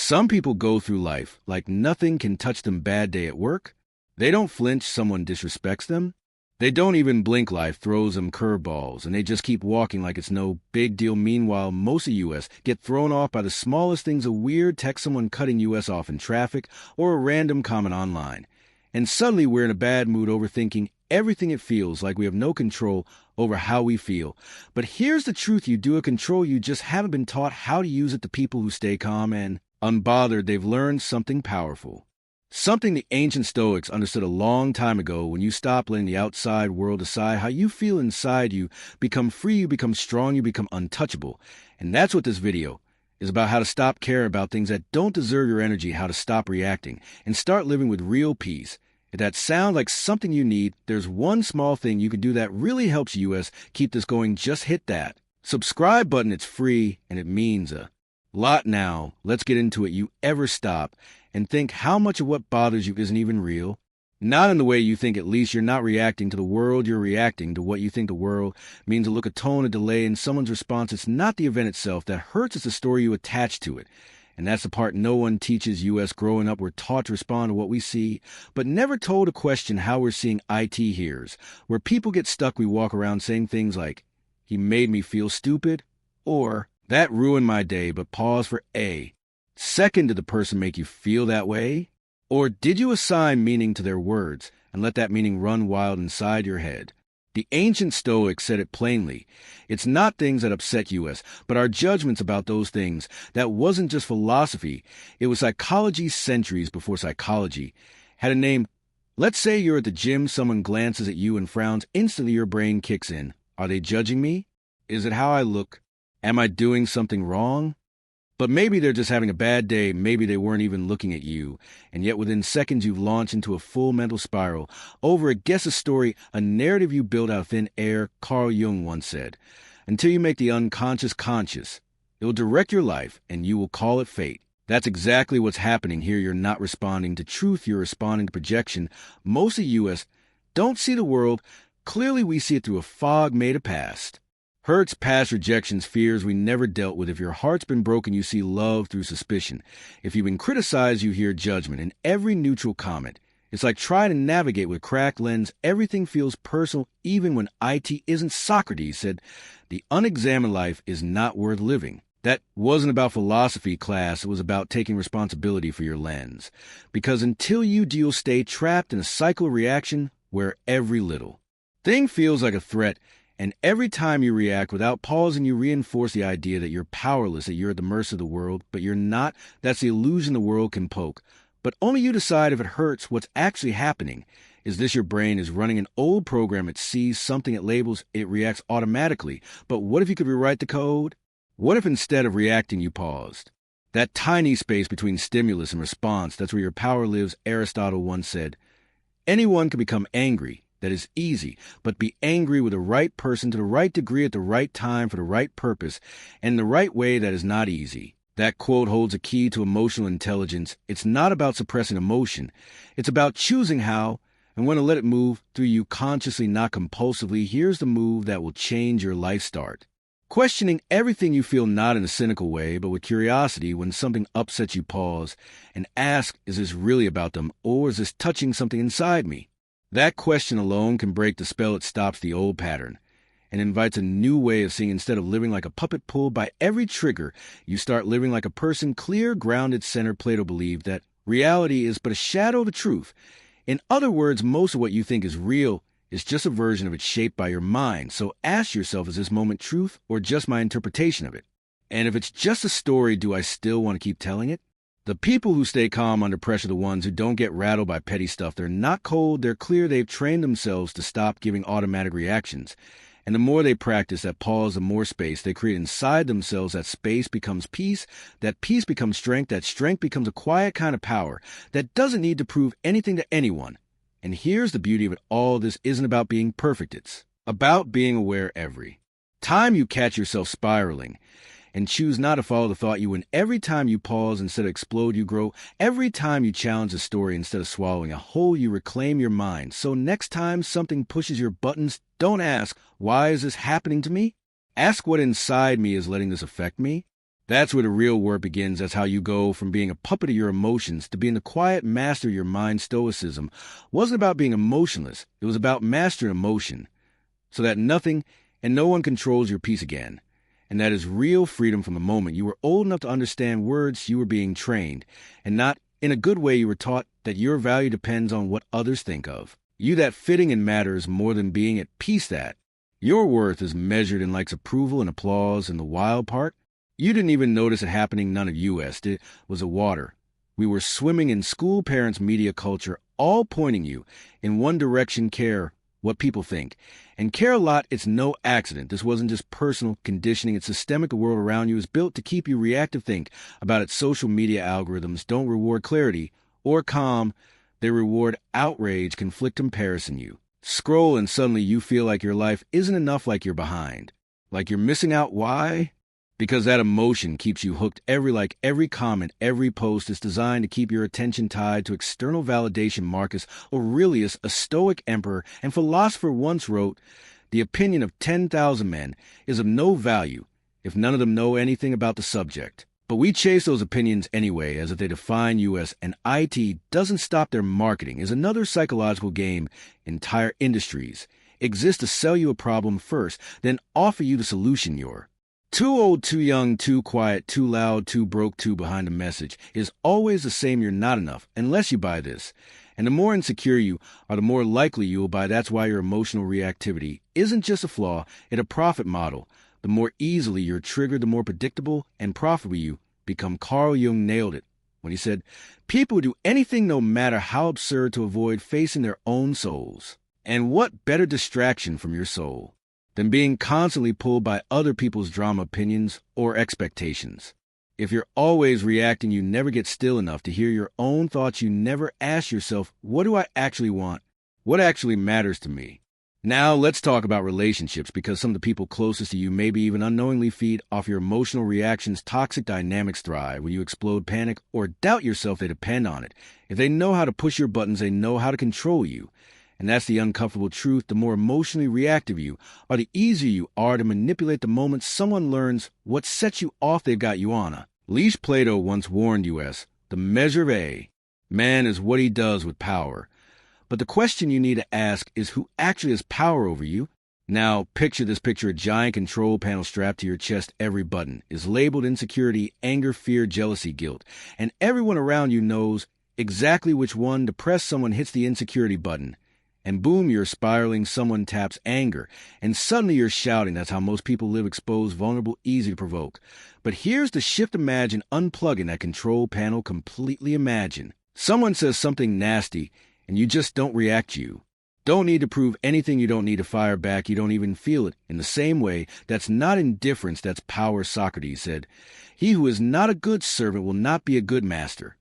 Some people go through life like nothing can touch them. Bad day at work. They don't flinch, someone disrespects them. They don't even blink, life throws them curveballs, and they just keep walking like it's no big deal. Meanwhile, most of U.S. get thrown off by the smallest things, a weird text, someone cutting U.S. off in traffic, or a random comment online. And suddenly we're in a bad mood, overthinking everything. It feels like we have no control over how we feel. But here's the truth: you do have control, you just haven't been taught how to use it. The people who stay calm and unbothered, they've learned something powerful. Something the ancient Stoics understood a long time ago. When you stop letting the outside world decide how you feel inside, you become free, you become strong, you become untouchable. And that's what this video is about: how to stop caring about things that don't deserve your energy, how to stop reacting, and start living with real peace. If that sounds like something you need, there's one small thing you can do that really helps us keep this going. Just hit that subscribe button. It's free, and it means a lot. Now, let's get into it. You ever stop and think how much of what bothers you isn't even real? Not in the way you think, at least. You're not reacting to the world, you're reacting to what you think the world means. A look, a tone, a delay in someone's response. It's not the event itself that hurts, it's the story you attach to it. And that's the part no one teaches us. Growing up, we're taught to respond to what we see, but never told to question how we're seeing it. Here's where people get stuck. We walk around saying things like, "He made me feel stupid," or "That ruined my day," but pause for a second. Did the person make you feel that way? Or did you assign meaning to their words and let that meaning run wild inside your head? The ancient Stoics said it plainly. It's not things that upset us, but our judgments about those things. That wasn't just philosophy. It was psychology, centuries before psychology had a name. Let's say you're at the gym, someone glances at you and frowns. Instantly your brain kicks in. Are they judging me? Is it how I look? Am I doing something wrong? But maybe they're just having a bad day. Maybe they weren't even looking at you. And yet within seconds you've launched into a full mental spiral over a guess, a story, a narrative you built out of thin air. Carl Jung once said, until you make the unconscious conscious, it will direct your life and you will call it fate. That's exactly what's happening here. You're not responding to truth, you're responding to projection. Most of us don't see the world clearly. We see it through a fog made of past hurts, past rejections, fears we never dealt with. If your heart's been broken, you see love through suspicion. If you've been criticized, you hear judgment in every neutral comment. It's like trying to navigate with a cracked lens. Everything feels personal, even when it isn't. Socrates said, "The unexamined life is not worth living." That wasn't about philosophy class. It was about taking responsibility for your lens. Because until you do, you'll stay trapped in a cycle of reaction where every little thing feels like a threat. And every time you react without pausing, you reinforce the idea that you're powerless, that you're at the mercy of the world. But you're not. That's the illusion the world can poke. But only you decide if it hurts. What's actually happening is this: your brain is running an old program. It sees something, it labels, it reacts automatically. But what if you could rewrite the code? What if instead of reacting, you paused? That tiny space between stimulus and response, that's where your power lives. Aristotle once said, anyone can become angry. That is easy, but be angry with the right person, to the right degree, at the right time, for the right purpose, and in the right way. That is not easy. That quote holds a key to emotional intelligence. It's not about suppressing emotion. It's about choosing how and when to let it move through you consciously, not compulsively. Here's the move that will change your life. Start questioning everything you feel, not in a cynical way, but with curiosity. When something upsets you, pause and ask, is this really about them, or is this touching something inside me? That question alone can break the spell. It stops the old pattern and invites a new way of seeing. Instead of living like a puppet pulled by every trigger, you start living like a person, clear, grounded, centered. Plato believed that reality is but a shadow of the truth. In other words, most of what you think is real is just a version of it shaped by your mind. So ask yourself, is this moment truth or just my interpretation of it? And if it's just a story, do I still want to keep telling it? The people who stay calm under pressure, the ones who don't get rattled by petty stuff. They're not cold, they're clear. They've trained themselves to stop giving automatic reactions. And the more they practice that pause, the more space they create inside themselves. That space becomes peace. That peace becomes strength. That strength becomes a quiet kind of power that doesn't need to prove anything to anyone. And here's the beauty of it all. This isn't about being perfect. It's about being aware every time you catch yourself spiraling. And choose not to follow the thought. You win. Every time you pause instead of explode, you grow. Every time you challenge a story instead of swallowing a whole, you reclaim your mind. So next time something pushes your buttons, don't ask, why is this happening to me? Ask, what inside me is letting this affect me? That's where the real work begins. That's how you go from being a puppet of your emotions to being the quiet master of your mind. Stoicism wasn't about being emotionless. It was about mastering emotion so that nothing and no one controls your peace again. And that is real freedom from the moment you were old enough to understand words. You were being trained, and not in a good way. You were taught that your value depends on what others think of you, that fitting in matters more than being at peace, that your worth is measured in likes, approval, and applause. And the wild part, you didn't even notice it happening. None of you asked. It was a water. We were swimming in school, parents, media, culture, all pointing you in one direction. Care what people think, and care a lot. It's no accident. This wasn't just personal conditioning. It's systemic. The world around you is built to keep you reactive. Think about it. Social media algorithms don't reward clarity or calm. They reward outrage, conflict, comparison. You scroll and suddenly you feel like your life isn't enough, like you're behind, like you're missing out. Why? Because that emotion keeps you hooked. Every comment, every post is designed to keep your attention tied to external validation. Marcus Aurelius, a Stoic emperor and philosopher, once wrote, "The opinion of 10,000 men is of no value if none of them know anything about the subject." But we chase those opinions anyway, as if they define us, and IT doesn't stop. Their marketing is another psychological game. Entire industries exist to sell you a problem first, then offer you the solution. You're too old, too young, too quiet, too loud, too broke, too behind. A message is always the same. You're not enough unless you buy this. And the more insecure you are, the more likely you will buy. That's why your emotional reactivity isn't just a flaw, it's a profit model. The more easily you're triggered, the more predictable and profitable you become. Carl Jung nailed it when he said, "People do anything, no matter how absurd, to avoid facing their own souls." And what better distraction from your soul than being constantly pulled by other people's drama, opinions, or expectations? If you're always reacting, you never get still enough to hear your own thoughts. You never ask yourself, what do I actually want? What actually matters to me? Now let's talk about relationships, because some of the people closest to you maybe even unknowingly feed off your emotional reactions. Toxic dynamics thrive when you explode, panic, or doubt yourself. They depend on it. If they know how to push your buttons, they know how to control you. And that's the uncomfortable truth. The more emotionally reactive you are, the easier you are to manipulate. The moment someone learns what sets you off, they've got you on a leash. Plato once warned us, the measure of a man is what he does with power. But the question you need to ask is, who actually has power over you? Now, picture this. Picture a giant control panel strapped to your chest. Every button is labeled insecurity, anger, fear, jealousy, guilt. And everyone around you knows exactly which one to press. Someone hits the insecurity button, and boom, you're spiraling. Someone taps anger, and suddenly you're shouting. That's how most people live, exposed, vulnerable, easy to provoke. But here's the shift. Imagine unplugging that control panel completely. Imagine someone says something nasty, and you just don't react. You don't need to prove anything. You don't need to fire back. You don't even feel it in the same way. That's not indifference. That's power. Socrates said, "He who is not a good servant will not be a good master."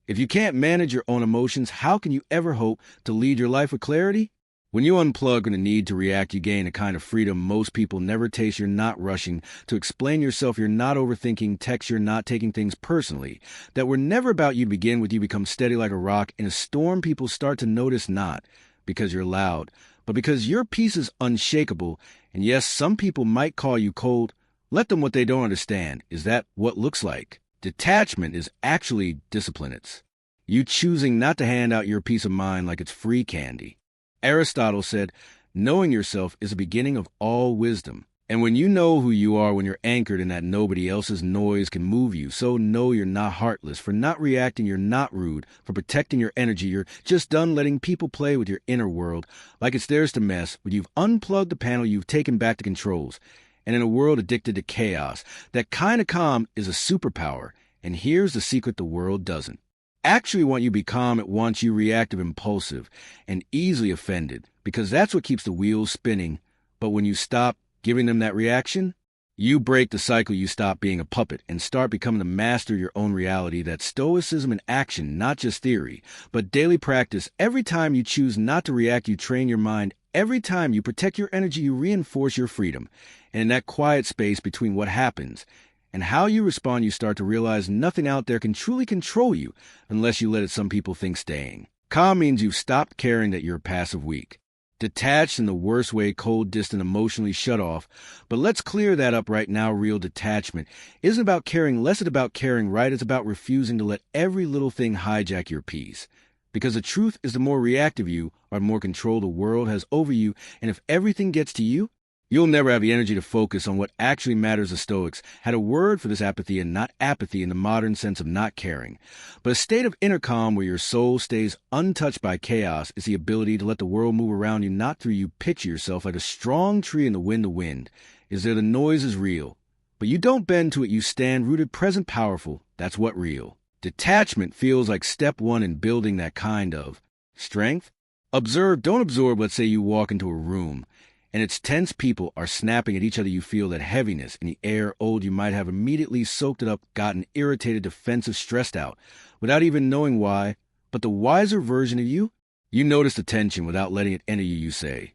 If you can't manage your own emotions, how can you ever hope to lead your life with clarity? When you unplug from the need to react, you gain a kind of freedom most people never taste. You're not rushing to explain yourself. You're not overthinking text. You're not taking things personally that were never about you to begin with. You become steady like a rock in a storm. People start to notice, not because you're loud, but because your peace is unshakable. And yes, some people might call you cold. Let them. What they don't understand is that what looks like detachment is actually discipline. It's you choosing not to hand out your peace of mind like it's free candy. Aristotle said, knowing yourself is the beginning of all wisdom. And when you know who you are, when you're anchored in that, nobody else's noise can move you. So know you're not heartless for not reacting. You're not rude for protecting your energy. You're just done letting people play with your inner world like it's theirs to mess. When you've unplugged the panel, you've taken back the controls. And in a world addicted to chaos, that kind of calm is a superpower. And here's the secret: the world doesn't actually want you to be calm. It wants you reactive, impulsive, and easily offended, because that's what keeps the wheels spinning. But when you stop giving them that reaction, you break the cycle. You stop being a puppet and start becoming the master of your own reality. That's stoicism in action, not just theory, but daily practice. Every time you choose not to react, you train your mind. Every time you protect your energy, you reinforce your freedom. And in that quiet space between what happens and how you respond, you start to realize nothing out there can truly control you unless you let it. Some people think staying calm means you've stopped caring, that you're passive, weak. Detached in the worst way, cold, distant, emotionally shut off. But let's clear that up right now. Real detachment isn't about caring less, it's about caring right. It's about refusing to let every little thing hijack your peace. Because the truth is, the more reactive you are, the more control the world has over you. And if everything gets to you, you'll never have the energy to focus on what actually matters. The Stoics had a word for this apathy, and not apathy in the modern sense of not caring, but a state of inner calm where your soul stays untouched by chaos. Is the ability to let the world move around you, not through you. Picture yourself like a strong tree in the wind. The wind is there, the noise is real, but you don't bend to it. You stand rooted, present, powerful. That's what real detachment feels like. Step one in building that kind of strength: observe, don't absorb. Let's say you walk into a room and its tense people are snapping at each other. You feel that heaviness in the air. You might have immediately soaked it up, gotten irritated, defensive, stressed out, without even knowing why. But the wiser version of you, you notice the tension without letting it enter you. You say,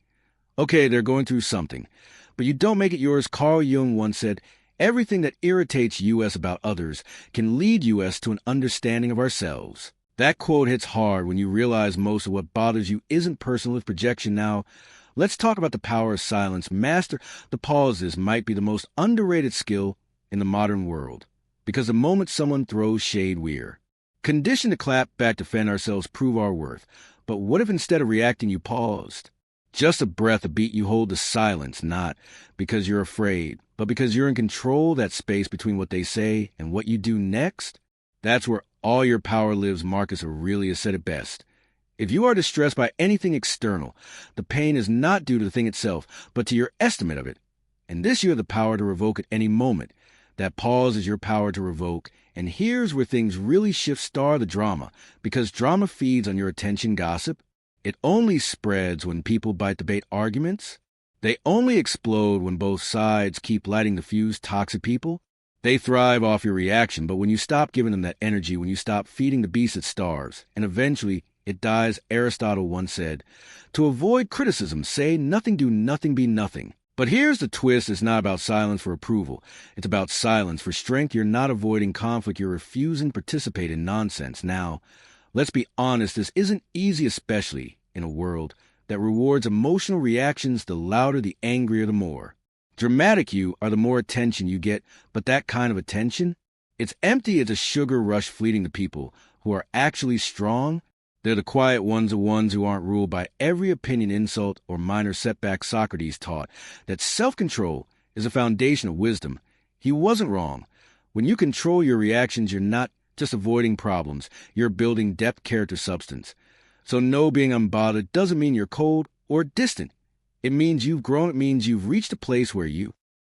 okay, they're going through something, but you don't make it yours. Carl Jung once said, everything that irritates us about others can lead us to an understanding of ourselves. That quote hits hard when you realize most of what bothers you isn't personal, it's projection. Now, let's talk about the power of silence. Master the pauses might be the most underrated skill in the modern world, because the moment someone throws shade, we're conditioned to clap back, defend ourselves, prove our worth. But what if instead of reacting, you paused? Just a breath, a beat. You hold the silence, not because you're afraid, but because you're in control. That space between what they say and what you do next, that's where all your power lives. Marcus Aurelius said it best. If you are distressed by anything external, the pain is not due to the thing itself, but to your estimate of it. And this you have the power to revoke at any moment. That pause is your power to revoke. And here's where things really shift. Star the drama, because drama feeds on your attention. Gossip, it only spreads when people bite, debate, arguments. They only explode when both sides keep lighting the fuse. Toxic people, they thrive off your reaction. But when you stop giving them that energy, when you stop feeding the beast, it starves. And eventually, it dies. Aristotle once said, to avoid criticism, say nothing, do nothing, be nothing. But here's the twist. It's not about silence for approval. It's about silence for strength. You're not avoiding conflict. You're refusing to participate in nonsense. Now, let's be honest. This isn't easy, especially in a world that rewards emotional reactions. The louder, the angrier, the more dramatic you are, the more attention you get. But that kind of attention, it's empty. It's a sugar rush. Fleeting. The people who are actually strong, they're the quiet ones, the ones who aren't ruled by every opinion, insult, or minor setback. Socrates taught that self-control is a foundation of wisdom. He wasn't wrong. When you control your reactions, you're not just avoiding problems. You're building depth, character, substance. So no, being unbothered doesn't mean you're cold or distant. It means you've grown. It means you've reached a place where you